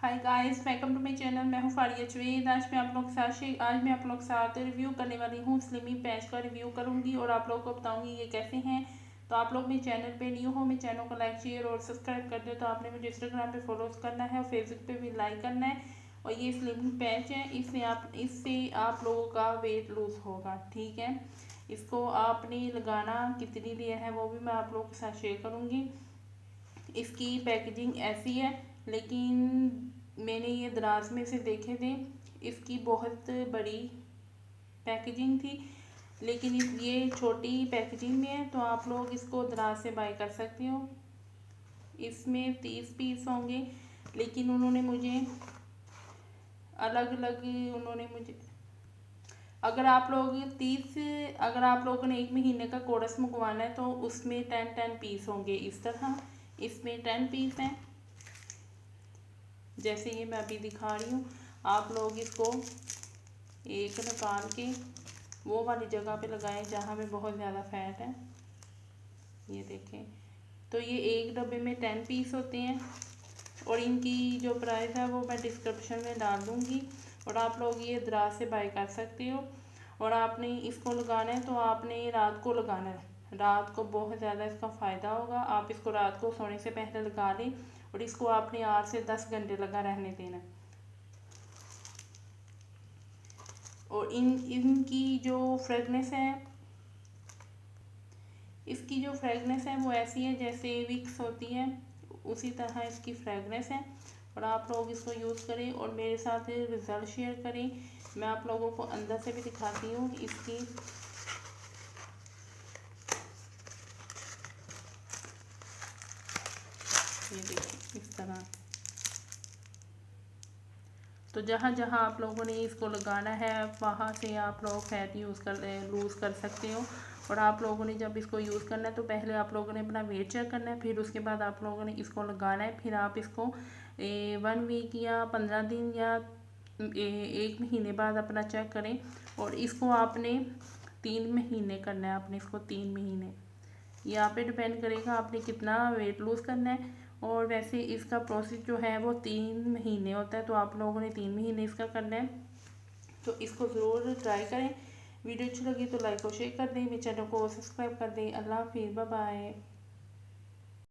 Hi guys, welcome to my channel. मैं हूँ फारिया जवेद। आज मैं आप लोग के साथ रिव्यू करने वाली हूँ स्लिमी पैच का रिव्यू करूँगी और आप लोगों को बताऊँगी ये कैसे हैं। तो आप लोग मेरे चैनल पे न्यू हो, मेरे चैनल को लाइक शेयर और सब्सक्राइब कर दो। तो आपने मुझे इंस्टाग्राम पे फॉलो करना है और फेसबुक पे भी लाइक करना है। और ये स्लिमी पैच है, इससे आप लोगों का वेट लूज होगा, ठीक है। इसको आपने लगाना कितनी देर है वो भी मैं आप लोगों के साथ शेयर करूँगी। इसकी पैकेजिंग ऐसी है, लेकिन मैंने ये दराज में से देखे थे, इसकी बहुत बड़ी पैकेजिंग थी, लेकिन ये छोटी पैकेजिंग में है। तो आप लोग इसको दराज से बाय कर सकते हो। इसमें 30 पीस होंगे, लेकिन उन्होंने मुझे अलग अलग उन्होंने मुझे अगर आप लोग 30 अगर आप लोगों ने 1 महीने का कोर्स मंगवाना है तो उसमें 10 पीस होंगे। इस तरह इसमें 10 पीस हैं, जैसे ये मैं अभी दिखा रही हूँ। आप लोग इसको एक निकाल के वो वाली जगह पे लगाएं जहाँ में बहुत ज़्यादा फैट है। ये देखें, तो ये एक डब्बे में 10 पीस होते हैं और इनकी जो प्राइस है वो मैं डिस्क्रिप्शन में डाल दूँगी और आप लोग ये दराज से बाय कर सकते हो। और आपने इसको लगाना है तो आपने रात को लगाना है। रात को बहुत ज़्यादा इसका फ़ायदा होगा। आप इसको रात को सोने से पहले लगा लें और इसको आपने 8 से 10 घंटे लगा रहने देना। और इनकी जो फ्रेगनेंस है इसकी जो फ्रेगनेंस है वो ऐसी है जैसे विक्स होती है, उसी तरह इसकी फ्रेगनेंस है। और आप लोग इसको यूज़ करें और मेरे साथ रिज़ल्ट शेयर करें। मैं आप लोगों को अंदर से भी दिखाती हूँ इसकी। ये देखिए इस तरह। तो जहाँ जहाँ आप लोगों ने इसको लगाना है वहाँ से आप लोग फैट लूज़ कर सकते हो। और आप लोगों ने जब इसको यूज़ करना है तो पहले आप लोगों ने अपना वेट चेक करना है, फिर उसके बाद आप लोगों ने इसको लगाना है। फिर आप इसको 1 वीक या 15 दिन या 1 महीने बाद अपना चेक करें। और इसको आपने 3 महीने करना है। आपने इसको 3 महीने, यहाँ पे डिपेंड करेगा आपने कितना वेट लूज़ करना है। और वैसे इसका प्रोसेस जो है वो 3 महीने होता है, तो आप लोगों ने 3 महीने इसका करना है। तो इसको ज़रूर ट्राई करें। वीडियो अच्छी लगी तो लाइक और शेयर कर दें, मेरे चैनल को सब्सक्राइब कर दें। अल्लाह हाफिज़, बाय बाय।